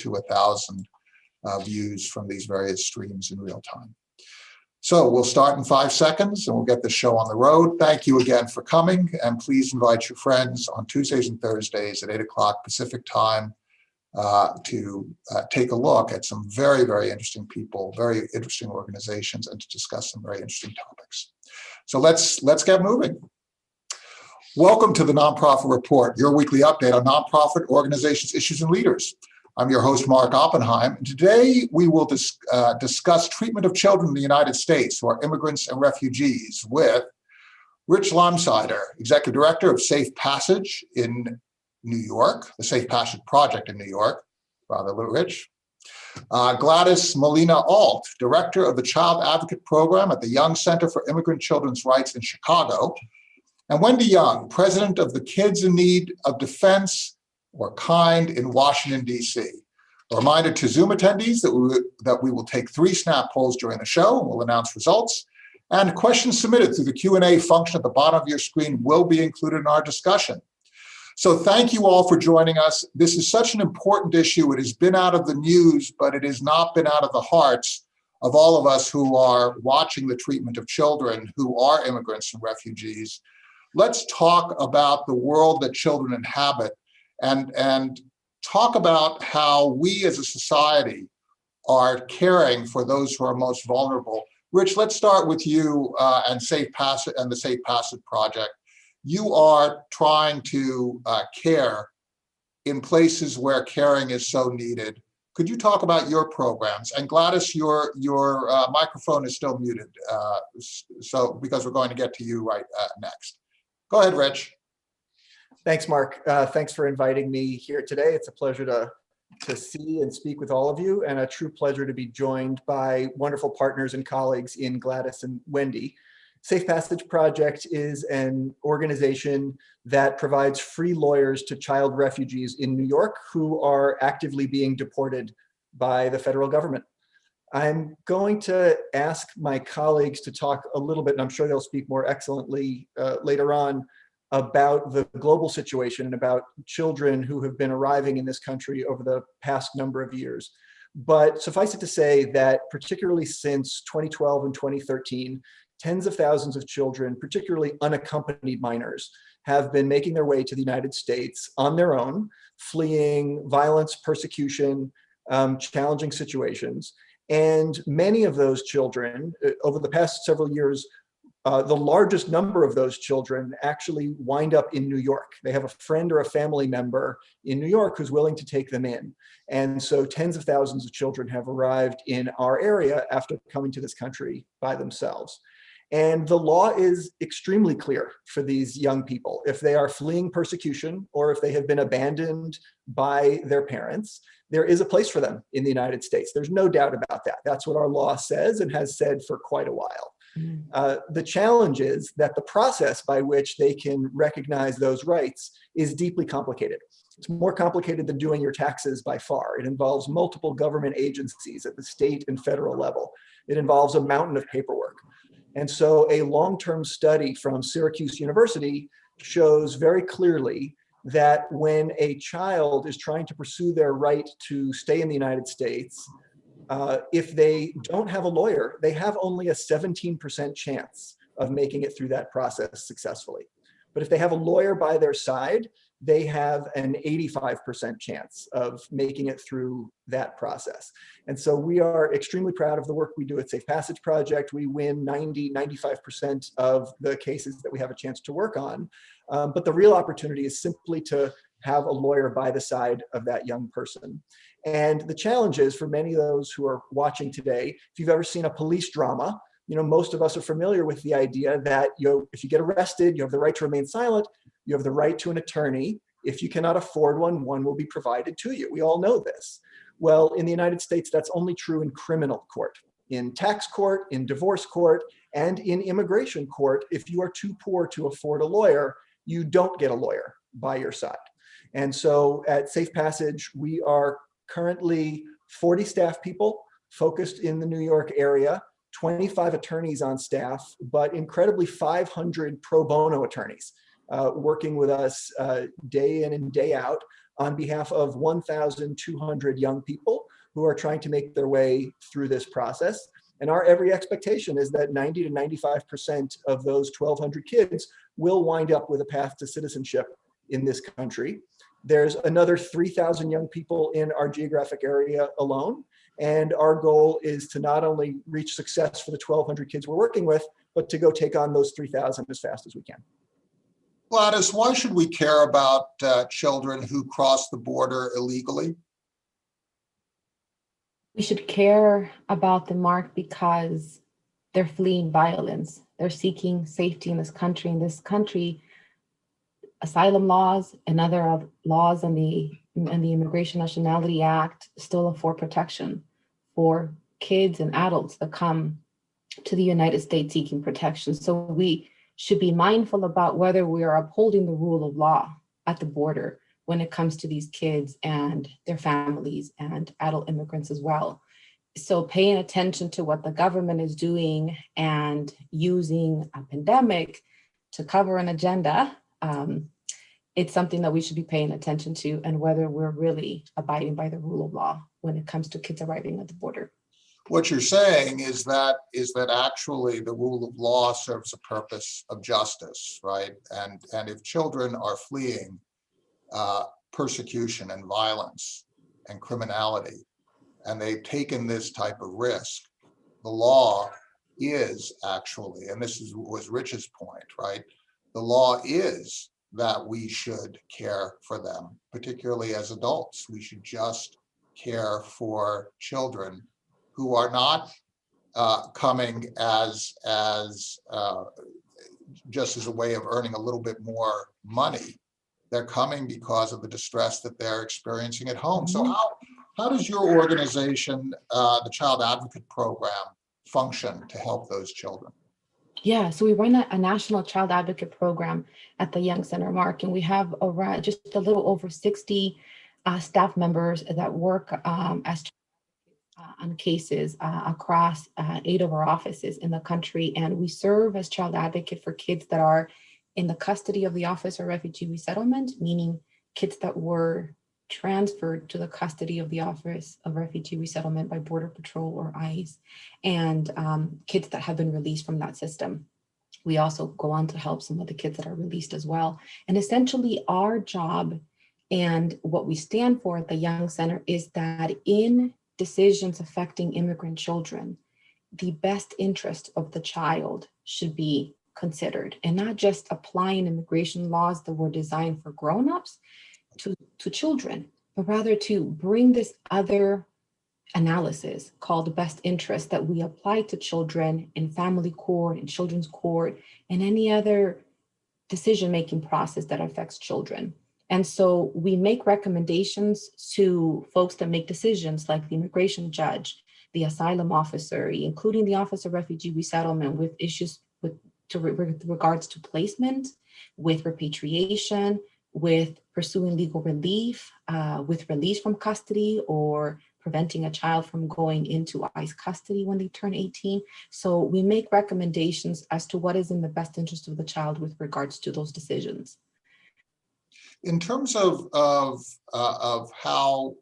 to 1,000 views from these various streams in real time. So we'll start in 5 seconds and we'll get the show on the road. Thank you again for coming, and please invite your friends on Tuesdays and Thursdays at 8 o'clock Pacific time to take a look at some very, very interesting people, very interesting organizations, and to discuss some very interesting topics. So let's get moving. Welcome to the Nonprofit Report, your weekly update on nonprofit organizations, issues, and leaders. I'm your host, Mark Oppenheim, and today we will discuss treatment of children in the United States who are immigrants and refugees with Rich Leimsider, Executive Director of Safe Passage in New York, the Safe Passage Project in New York, rather Rich. Gladis Molina Alt, Director of the Child Advocate Program at the Young Center for Immigrant Children's Rights in Chicago, and Wendy Young, President of the Kids in Need of Defense or KIND in Washington, D.C. A reminder to Zoom attendees that we will take 3 snap polls during the show, and we'll announce results. And questions submitted through the Q&A function at the bottom of your screen will be included in our discussion. So thank you all for joining us. This is such an important issue. It has been out of the news, but it has not been out of the hearts of all of us who are watching the treatment of children who are immigrants and refugees. Let's talk about the world that children inhabit and talk about how we as a society are caring for those who are most vulnerable. Rich, let's start with you and Safe Passage and the Safe Passage Project. You are trying to care in places where caring is so needed. Could you talk about your programs? And Gladys, your microphone is still muted, so because we're going to get to you right next. Go ahead, Rich. Thanks, Mark. Thanks for inviting me here today. It's a pleasure to see and speak with all of you, and a true pleasure to be joined by wonderful partners and colleagues in Gladys and Wendy. Safe Passage Project is an organization that provides free lawyers to child refugees in New York who are actively being deported by the federal government. I'm going to ask my colleagues to talk a little bit, and I'm sure they'll speak more excellently later on, about the global situation and about children who have been arriving in this country over the past number of years. But suffice it to say that particularly since 2012 and 2013, tens of thousands of children, particularly unaccompanied minors, have been making their way to the United States on their own, fleeing violence, persecution, challenging situations. And many of those children, over the past several years, the largest number of those children actually wind up in New York. They have a friend or a family member in New York who's willing to take them in. And so tens of thousands of children have arrived in our area after coming to this country by themselves. And the law is extremely clear for these young people. If they are fleeing persecution or if they have been abandoned by their parents, there is a place for them in the United States. There's no doubt about that. That's what our law says and has said for quite a while. The challenge is that the process by which they can recognize those rights is deeply complicated. It's more complicated than doing your taxes by far. It involves multiple government agencies at the state and federal level. It involves a mountain of paperwork. And so a long-term study from Syracuse University shows very clearly that when a child is trying to pursue their right to stay in the United States, if they don't have a lawyer, they have only a 17% chance of making it through that process successfully. But if they have a lawyer by their side, they have an 85% chance of making it through that process. And so we are extremely proud of the work we do at Safe Passage Project. We win 95% of the cases that we have a chance to work on. But the real opportunity is simply to have a lawyer by the side of that young person. And the challenge is for many of those who are watching today, if you've ever seen a police drama, most of us are familiar with the idea that if you get arrested, you have the right to remain silent, you have the right to an attorney. If you cannot afford one, one will be provided to you. We all know this. Well, in the United States, that's only true in criminal court. In tax court, in divorce court, and in immigration court, if you are too poor to afford a lawyer, you don't get a lawyer by your side. And so at Safe Passage, we are currently 40 staff people focused in the New York area, 25 attorneys on staff, but incredibly 500 pro bono attorneys working with us day in and day out on behalf of 1,200 young people who are trying to make their way through this process. And our every expectation is that 90 to 95% of those 1,200 kids will wind up with a path to citizenship in this country. There's another 3,000 young people in our geographic area alone. And our goal is to not only reach success for the 1,200 kids we're working with, but to go take on those 3,000 as fast as we can. Gladys, why should we care about children who cross the border illegally? We should care about them, Mark, because they're fleeing violence. They're seeking safety in this country. In this country, asylum laws and other laws and the Immigration Nationality Act still afford protection for kids and adults that come to the United States seeking protection. So we should be mindful about whether we are upholding the rule of law at the border when it comes to these kids and their families and adult immigrants as well. So paying attention to what the government is doing and using a pandemic to cover an agenda, it's something that we should be paying attention to, and whether we're really abiding by the rule of law when it comes to kids arriving at the border. What you're saying is that actually the rule of law serves a purpose of justice, right? And if children are fleeing persecution and violence and criminality, and they've taken this type of risk, the law is actually, and was Rich's point, right? The law is that we should care for them, particularly as adults. We should just care for children who are not coming as just as a way of earning a little bit more money. They're coming because of the distress that they're experiencing at home. So how does your organization, the Child Advocate Program, function to help those children? Yeah, so we run a national child advocate program at the Young Center, Mark, and we have around just a little over 60 staff members that work as on cases across 8 of our offices in the country. And we serve as child advocate for kids that are in the custody of the Office of Refugee Resettlement, meaning kids that were transferred to the custody of the Office of Refugee Resettlement by Border Patrol or ICE, and kids that have been released from that system. We also go on to help some of the kids that are released as well. And essentially our job and what we stand for at the Young Center is that in decisions affecting immigrant children, the best interest of the child should be considered, and not just applying immigration laws that were designed for grown-ups to children, but rather to bring this other analysis called best interest that we apply to children in family court, in children's court, and any other decision-making process that affects children. And so we make recommendations to folks that make decisions, like the immigration judge, the asylum officer, including the Office of Refugee Resettlement, with issues with regards to placement, with repatriation, with pursuing legal relief, with release from custody, or preventing a child from going into ICE custody when they turn 18. So we make recommendations as to what is in the best interest of the child with regards to those decisions. In terms of how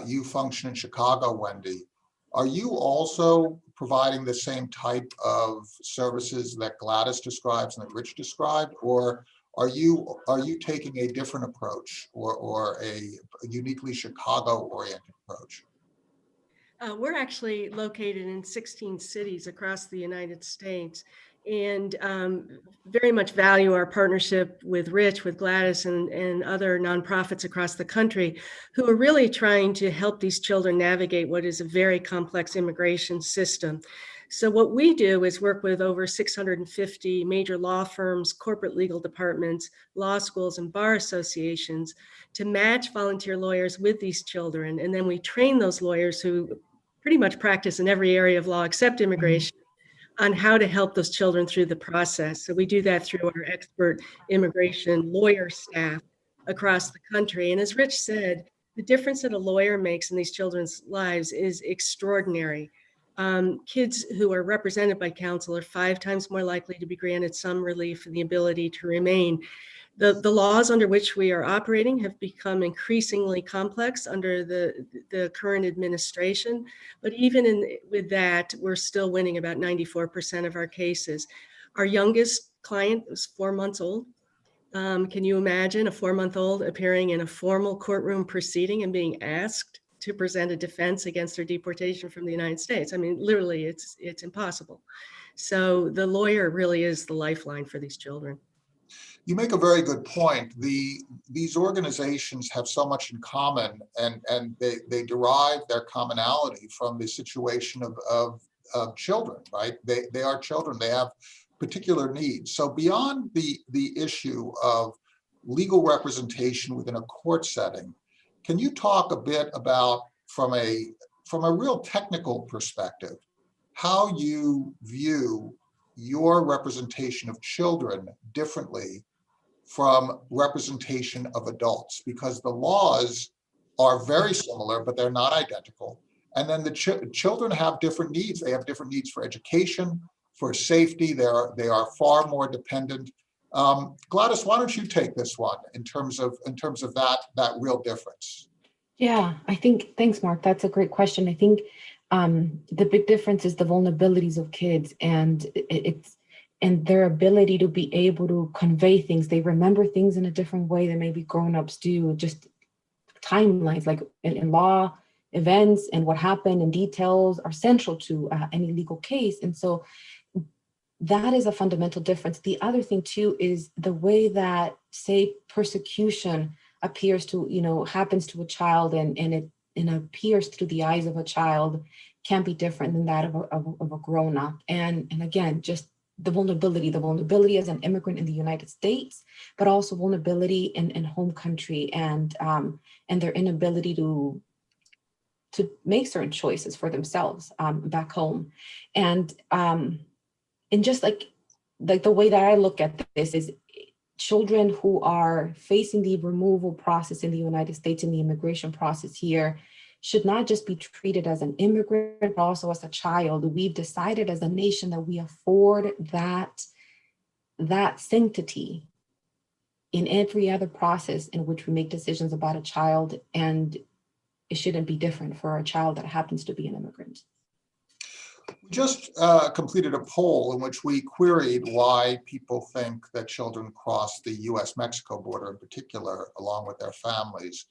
you function in Chicago, Wendy, are you also providing the same type of services that Gladys describes and that Rich described, or are you taking a different approach or a uniquely Chicago-oriented approach? We're actually located in 16 cities across the United States, and very much value our partnership with Rich, with Gladys, and other nonprofits across the country who are really trying to help these children navigate what is a very complex immigration system. So what we do is work with over 650 major law firms, corporate legal departments, law schools, and bar associations to match volunteer lawyers with these children. And then we train those lawyers who pretty much practice in every area of law except immigration on how to help those children through the process. So we do that through our expert immigration lawyer staff across the country. And as Rich said, the difference that a lawyer makes in these children's lives is extraordinary. Kids who are represented by counsel are 5 times more likely to be granted some relief and the ability to remain. The laws under which we are operating have become increasingly complex under the current administration. But even with that, we're still winning about 94% of our cases. Our youngest client was 4 months old. Can you imagine a 4-month-old appearing in a formal courtroom proceeding and being asked to present a defense against their deportation from the United States? I mean, literally, it's impossible. So the lawyer really is the lifeline for these children. You make a very good point. These organizations have so much in common, and they derive their commonality from the situation of children, right? They are children. They have particular needs. So beyond the issue of legal representation within a court setting, can you talk a bit about, from a real technical perspective, how you view your representation of children differently from representation of adults? Because the laws are very similar, but they're not identical. And then the children have different needs. They have different needs for education, for safety. They are far more dependent. Gladys, why don't you take this one in terms of that real difference? Yeah, thanks, Mark. That's a great question. I think the big difference is the vulnerabilities of kids and and their ability to be able to convey things. They remember things in a different way than maybe grown-ups do. Just timelines, like in law, events and what happened and details are central to any legal case. And so that is a fundamental difference. The other thing too is the way that, say, persecution appears to, happens to a child and it appears through the eyes of a child can be different than that of a grown-up. And again, just the vulnerability as an immigrant in the United States, but also vulnerability in home country and their inability to make certain choices for themselves back home. And just like the way that I look at this is children who are facing the removal process in the United States and the immigration process here should not just be treated as an immigrant, but also as a child. We've decided as a nation that we afford that sanctity in every other process in which we make decisions about a child, and it shouldn't be different for a child that happens to be an immigrant. We just completed a poll in which we queried why people think that children cross the US-Mexico border in particular, along with their families.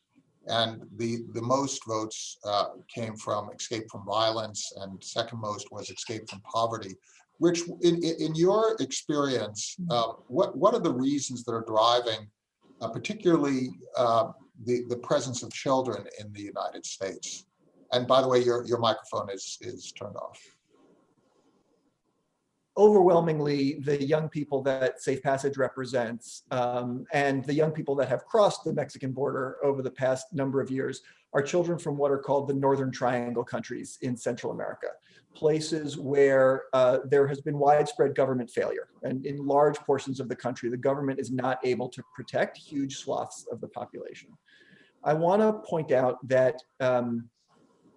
And the most votes came from escape from violence, and second most was escape from poverty. Rich, in your experience, what are the reasons that are driving particularly the presence of children in the United States? And by the way, your microphone is turned off. Overwhelmingly, the young people that Safe Passage represents and the young people that have crossed the Mexican border over the past number of years are children from what are called the Northern Triangle countries in Central America, places where there has been widespread government failure. And in large portions of the country, the government is not able to protect huge swaths of the population. I want to point out that on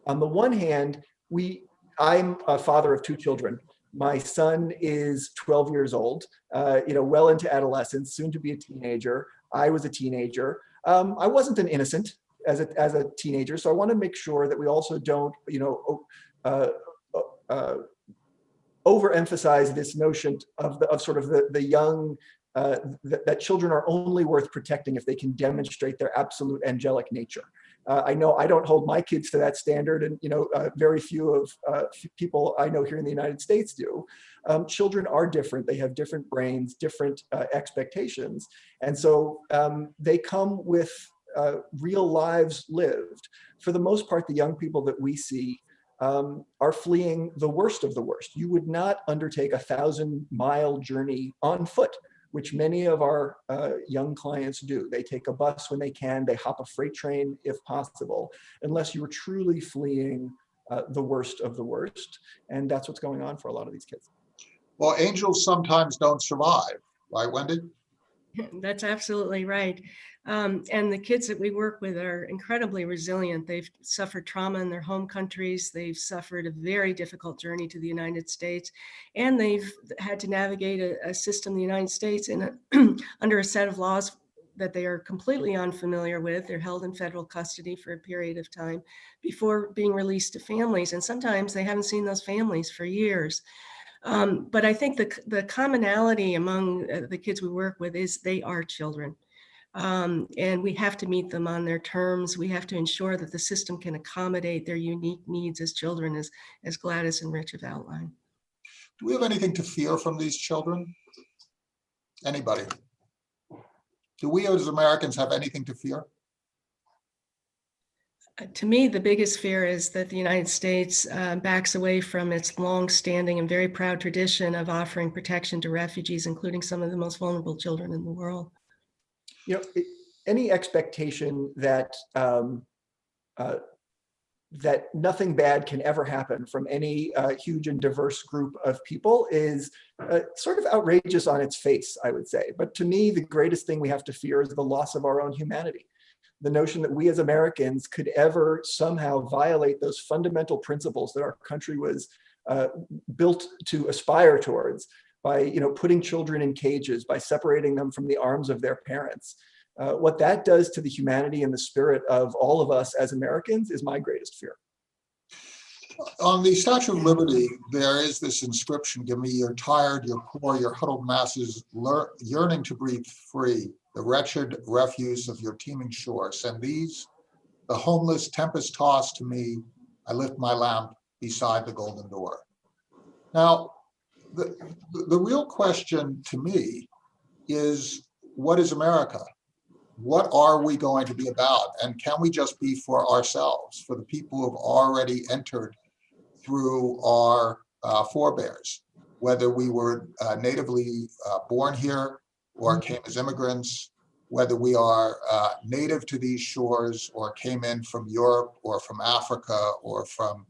the one hand, I'm a father of 2 children. My son is 12 years old, well into adolescence, soon to be a teenager. I was a teenager. I wasn't an innocent as a teenager, so I want to make sure that we also don't, overemphasize this notion of the young, that children are only worth protecting if they can demonstrate their absolute angelic nature. I know I don't hold my kids to that standard, and very few of people I know here in the United States do. Children are different; they have different brains, different expectations, and so they come with real lives lived. For the most part, the young people that we see are fleeing the worst of the worst. You would not undertake a 1,000-mile journey on foot, which many of our young clients do. They take a bus when they can, they hop a freight train if possible, unless you are truly fleeing the worst of the worst. And that's what's going on for a lot of these kids. Well, angels sometimes don't survive, right, Wendy? That's absolutely right. And the kids that we work with are incredibly resilient. They've suffered trauma in their home countries. They've suffered a very difficult journey to the United States. And they've had to navigate a system, the United States, under a set of laws that they are completely unfamiliar with. They're held in federal custody for a period of time before being released to families. And sometimes they haven't seen those families for years. But I think the commonality among the kids we work with is they are children. And we have to meet them on their terms. We have to ensure that the system can accommodate their unique needs as children, as Gladys and Rich have outlined. Do we have anything to fear from these children? Anybody? Do we as Americans have anything to fear? To me, the biggest fear is that the United States backs away from its long-standing and very proud tradition of offering protection to refugees, including some of the most vulnerable children in the world. You know, any expectation that that nothing bad can ever happen from any huge and diverse group of people is sort of outrageous on its face, I would say. But to me, the greatest thing we have to fear is the loss of our own humanity. The notion that we as Americans could ever somehow violate those fundamental principles that our country was built to aspire towards by, you know, putting children in cages, by separating them from the arms of their parents. What that does to the humanity and the spirit of all of us as Americans is my greatest fear. On the Statue of Liberty, there is this inscription: "Give me your tired, your poor, your huddled masses yearning to breathe free, the wretched refuse of your teeming shore. Send these, the homeless, tempest-tossed to me. I lift my lamp beside the golden door." Now, the real question to me is, what is America? What are we going to be about? And can we just be for ourselves, for the people who have already entered through our forebears, whether we were natively born here or came as immigrants, whether we are native to these shores or came in from Europe or from Africa or from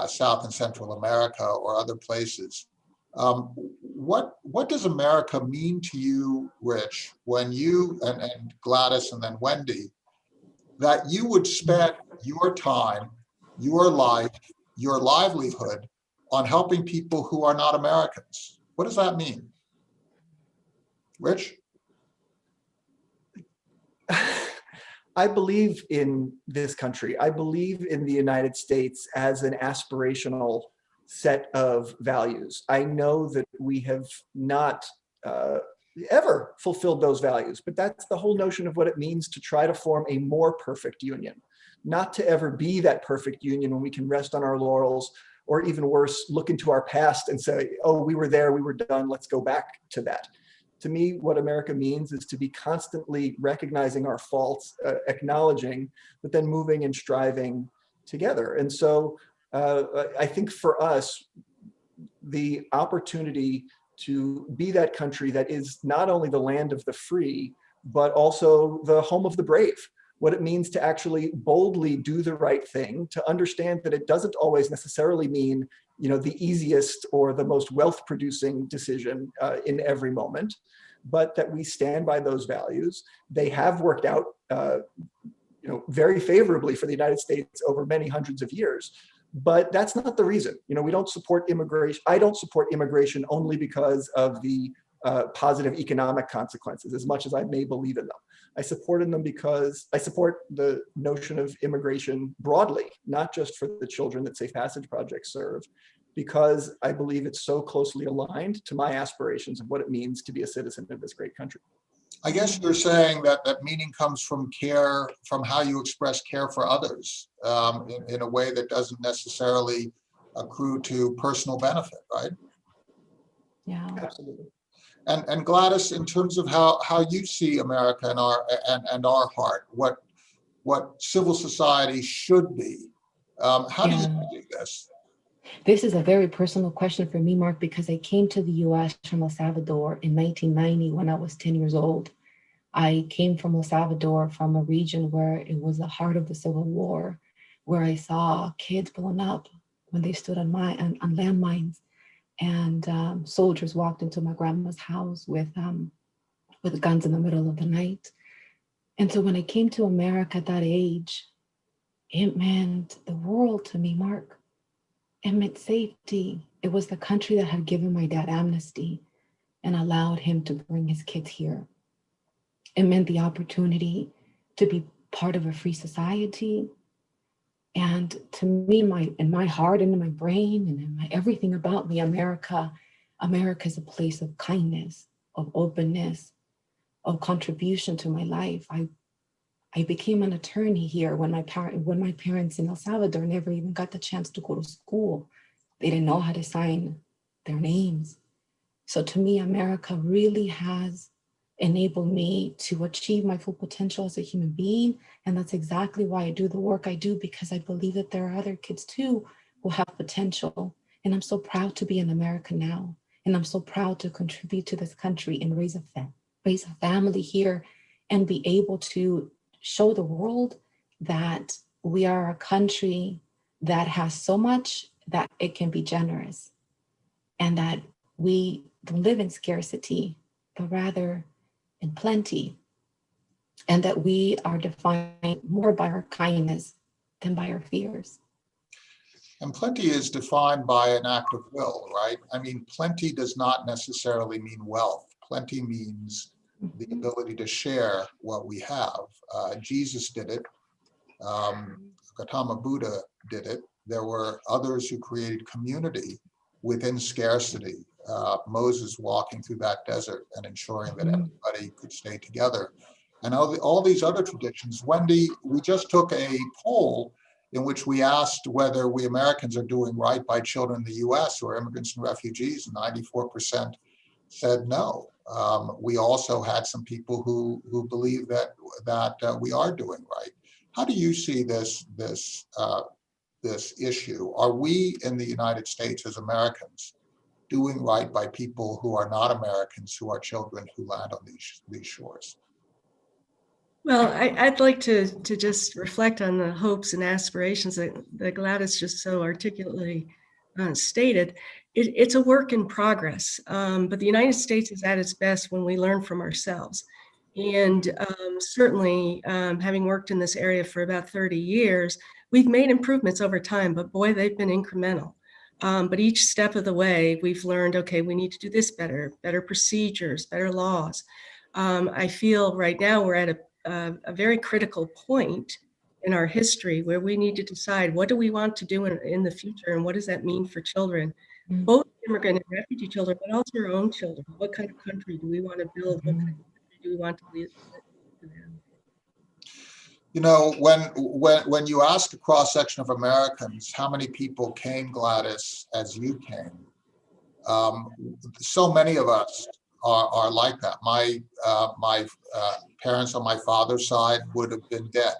South and Central America or other places. What does America mean to you, Rich, when you and Gladys and then Wendy, that you would spend your time, your life, your livelihood on helping people who are not Americans? What does that mean? Rich? I believe in this country. I believe in the United States as an aspirational set of values. I know that we have not ever fulfilled those values, but that's the whole notion of what it means to try to form a more perfect union, not to ever be that perfect union when we can rest on our laurels, or even worse, look into our past and say, oh, we were there, we were done, let's go back to that. To me, what America means is to be constantly recognizing our faults, acknowledging, but then moving and striving together. And so I think for us, the opportunity to be that country that is not only the land of the free, but also the home of the brave. What it means to actually boldly do the right thing, to understand that it doesn't always necessarily mean, you know, the easiest or the most wealth-producing decision in every moment, but that we stand by those values. They have worked out, you know, very favorably for the United States over many hundreds of years. But that's not the reason. You know, we don't support immigration. I don't support immigration only because of the positive economic consequences, as much as I may believe in them. I support them because I support the notion of immigration broadly, not just for the children that Safe Passage projects serve, because I believe it's so closely aligned to my aspirations of what it means to be a citizen of this great country. I guess you're saying that meaning comes from care, from how you express care for others in a way that doesn't necessarily accrue to personal benefit, right? Yeah. Absolutely. And Gladys, in terms of how you see America and our heart, what civil society should be, how do you do this? This is a very personal question for me, Mark, because I came to the US from El Salvador in 1990 when I was 10 years old. I came from El Salvador, from a region where it was the heart of the Civil War, where I saw kids blown up when they stood on landmines, and soldiers walked into my grandma's house with with guns in the middle of the night. And so when I came to America at that age, it meant the world to me, Mark. It meant safety. It was the country that had given my dad amnesty and allowed him to bring his kids here. It meant the opportunity to be part of a free society. And to me, in my heart and in my brain and in everything about me, America is a place of kindness, of openness, of contribution to my life. I became an attorney here when my parents in El Salvador never even got the chance to go to school. They didn't know how to sign their names. So to me, America really has enabled me to achieve my full potential as a human being. And that's exactly why I do the work I do, because I believe that there are other kids too who have potential. And I'm so proud to be an American now. And I'm so proud to contribute to this country and raise a family here and be able to show the world that we are a country that has so much that it can be generous, and that we don't live in scarcity, but rather in plenty, and that we are defined more by our kindness than by our fears. And plenty is defined by an act of will, right? I mean, plenty does not necessarily mean wealth. Plenty means the ability to share what we have. Jesus did it. Gautama Buddha did it. There were others who created community within scarcity. Moses walking through that desert and ensuring that everybody could stay together. And all these other traditions. Wendy, we just took a poll in which we asked whether we Americans are doing right by children in the US who are immigrants and refugees, and 94% said no. We also had some people who believe that we are doing right. How do you see this issue? Are we in the United States as Americans doing right by people who are not Americans, who are children who land on these shores? Well, I'd like to just reflect on the hopes and aspirations that Gladys just so articulately stated. It's a work in progress, but the United States is at its best when we learn from ourselves. And certainly, having worked in this area for about 30 years, we've made improvements over time, but boy, they've been incremental. But each step of the way, we've learned, okay, we need to do this better procedures, better laws. I feel right now we're at a very critical point in our history where we need to decide, what do we want to do in the future, and what does that mean for children, both immigrant and refugee children, but also our own children. What kind of country do we want to build? What kind of country do we want to live for them? You know, when you ask a cross-section of Americans how many people came, Gladys, as you came, so many of us are like that. My parents on my father's side would have been dead,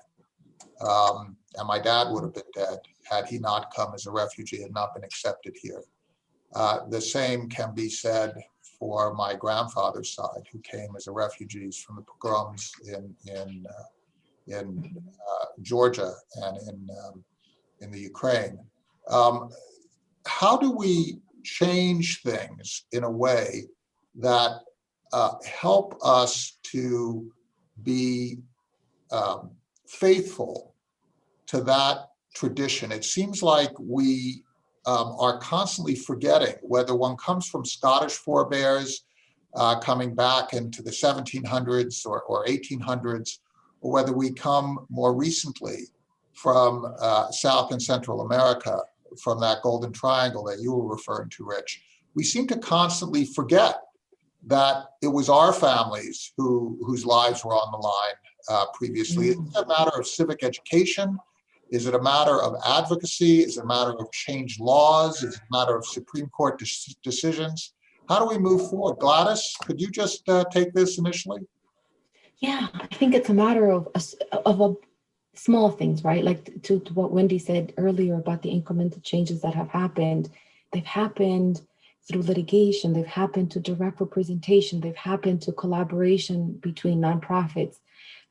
and my dad would have been dead had he not come as a refugee and not been accepted here. The same can be said for my grandfather's side, who came as a refugees from the pogroms in Georgia and in the Ukraine. How do we change things in a way that help us to be faithful to that tradition? It seems like we are constantly forgetting, whether one comes from Scottish forebears coming back into the 1700s or 1800s, or whether we come more recently from South and Central America, from that golden triangle that you were referring to, Rich. We seem to constantly forget that it was our families whose lives were on the line previously. Is it a matter of civic education? Is it a matter of advocacy? Is it a matter of changed laws? Is it a matter of Supreme Court decisions? How do we move forward? Gladys, could you just take this initially? Yeah, I think it's a matter of small things, right? Like to what Wendy said earlier about the incremental changes that have happened. They've happened through litigation. They've happened to direct representation. They've happened to collaboration between nonprofits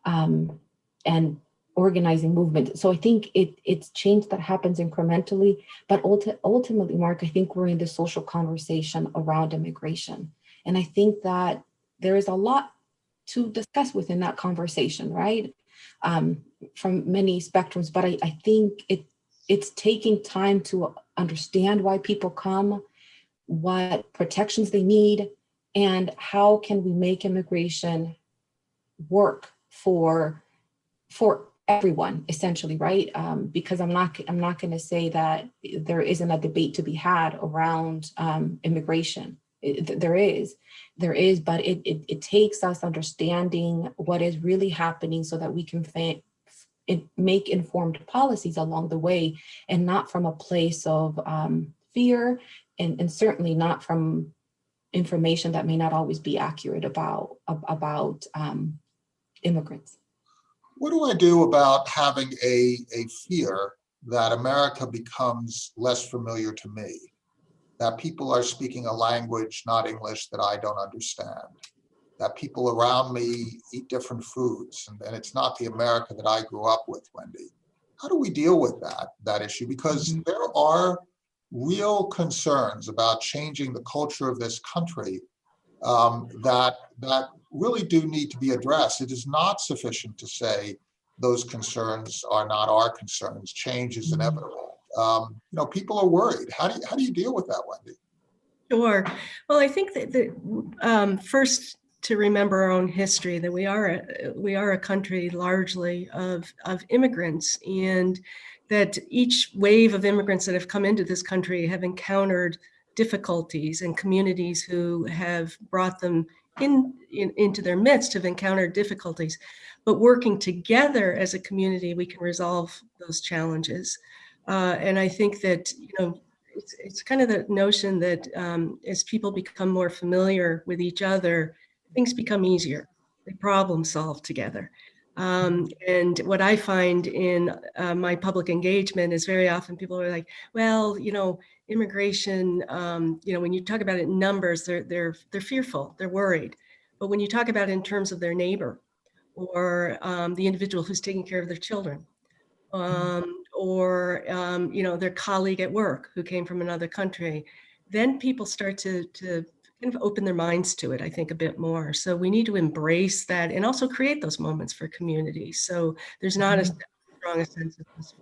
and organizing movement. So I think it's change that happens incrementally, but ultimately, Mark, I think we're in the social conversation around immigration. And I think that there is a lot discuss within that conversation, right? From many spectrums, but I think it's taking time to understand why people come, what protections they need, and how can we make immigration work for everyone, essentially, right? Because I'm not going to say that there isn't a debate to be had around immigration. There is, but it takes us understanding what is really happening so that we can make informed policies along the way, and not from a place of fear, and certainly not from information that may not always be accurate about immigrants. What do I do about having a fear that America becomes less familiar to me? That people are speaking a language, not English, that I don't understand? That people around me eat different foods, and it's not the America that I grew up with, Wendy. How do we deal with that issue? Because there are real concerns about changing the culture of this country that really do need to be addressed. It is not sufficient to say those concerns are not our concerns. Change is inevitable. People are worried. How do you deal with that, Wendy? Sure. Well, I think that first, to remember our own history, that we are a country largely of immigrants, and that each wave of immigrants that have come into this country have encountered difficulties, and communities who have brought them into their midst have encountered difficulties. But working together as a community, we can resolve those challenges. And I think that, it's kind of the notion that as people become more familiar with each other, things become easier. They problem solve together. And what I find in my public engagement is very often people are like, well, immigration, when you talk about it in numbers, they're fearful, they're worried. But when you talk about it in terms of their neighbor, or the individual who's taking care of their children, or their colleague at work who came from another country, then people start to kind of open their minds to it, I think, a bit more. So we need to embrace that and also create those moments for community. So there's not as strong a sense of this.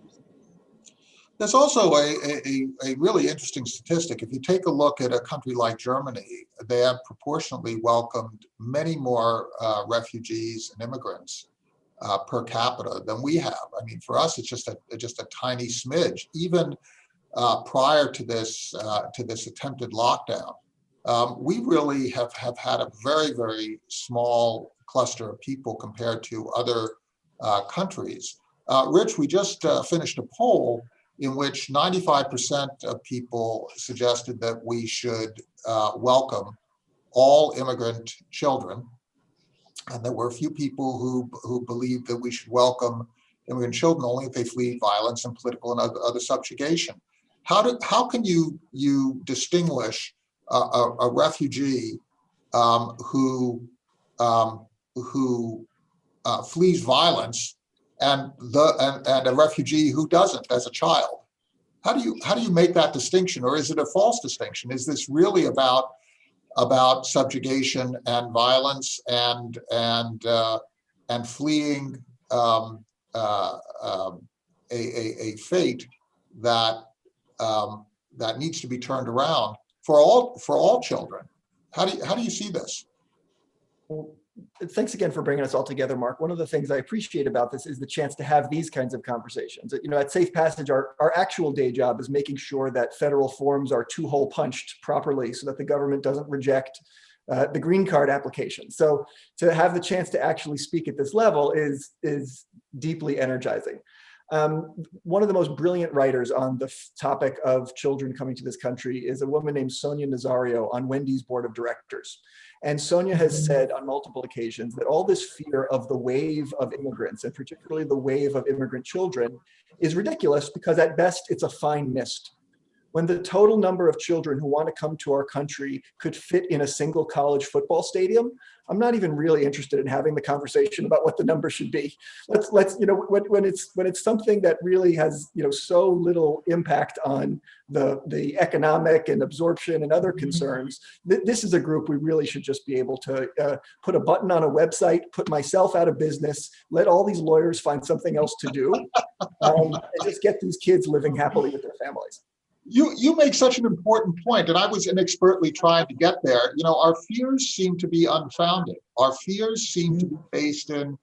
There's also a really interesting statistic. If you take a look at a country like Germany, they have proportionately welcomed many more refugees and immigrants per capita than we have. I mean, for us, it's just a tiny smidge. Even prior to this attempted lockdown, we really have had a very, very small cluster of people compared to other countries. Rich, we just finished a poll in which 95% of people suggested that we should welcome all immigrant children, and there were a few people who believed that we should welcome immigrant children only if they flee violence and political and other subjugation. How can you distinguish a refugee who flees violence and a refugee who doesn't as a child? How do you make that distinction, or is it a false distinction? Is this really about subjugation and violence and fleeing a fate that needs to be turned around for all children? How do you see this? Well, thanks again for bringing us all together, Mark. One of the things I appreciate about this is the chance to have these kinds of conversations. At Safe Passage, our actual day job is making sure that federal forms are two-hole punched properly so that the government doesn't reject the green card application. So to have the chance to actually speak at this level is deeply energizing. One of the most brilliant writers on the topic of children coming to this country is a woman named Sonia Nazario on Wendy's board of directors. And Sonia has said on multiple occasions that all this fear of the wave of immigrants, and particularly the wave of immigrant children, is ridiculous because at best it's a fine mist. when the total number of children who want to come to our country could fit in a single college football stadium, I'm not even really interested in having the conversation about what the number should be. Let's when it's something that really has so little impact on the economic and absorption and other concerns, this is a group we really should just be able to put a button on a website, put myself out of business, let all these lawyers find something else to do, and just get these kids living happily with their families. You make such an important point, and I was inexpertly trying to get there. Our fears seem to be unfounded. Our fears seem to be based in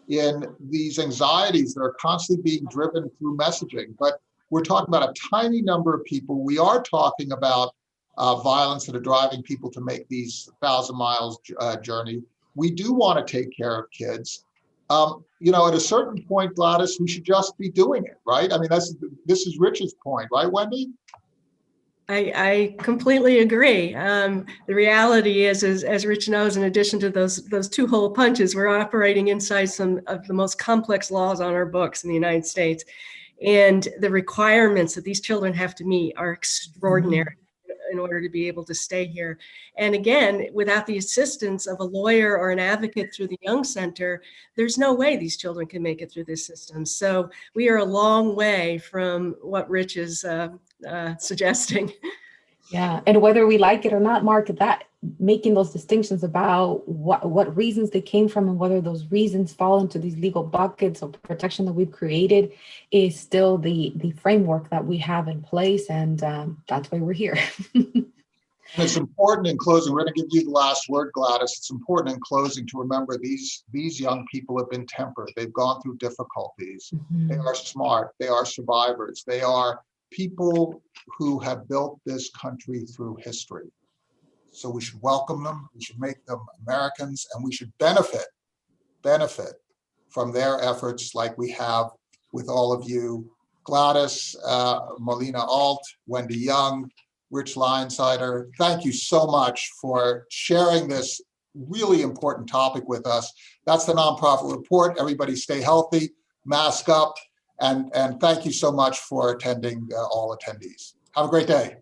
these anxieties that are constantly being driven through messaging. But we're talking about a tiny number of people. We are talking about violence that are driving people to make these 1,000-mile journey. We do want to take care of kids. At a certain point, Gladys, we should just be doing it, right? I mean, this is Rich's point, right, Wendy? I completely agree. The reality is, as Rich knows, in addition to those two-hole punches, we're operating inside some of the most complex laws on our books in the United States. And the requirements that these children have to meet are extraordinary in order to be able to stay here. And again, without the assistance of a lawyer or an advocate through the Young Center, there's no way these children can make it through this system. So we are a long way from what Rich is suggesting. Yeah, and whether we like it or not, Mark, that making those distinctions about what reasons they came from and whether those reasons fall into these legal buckets of protection that we've created is still the framework that we have in place, and that's why we're here. And it's important in closing, we're going to give you the last word, Gladys. It's important in closing to remember these young people have been tempered. They've gone through difficulties. Mm-hmm. They are smart. They are survivors. They are people who have built this country through history. So we should welcome them. We should make them Americans, and we should benefit from their efforts like we have with all of you. Gladis Molina Alt, Wendy Young, Rich Leimsider, thank you so much for sharing this really important topic with us. That's the Nonprofit Report. Everybody stay healthy, mask up, and thank you so much for attending, all attendees. Have a great day.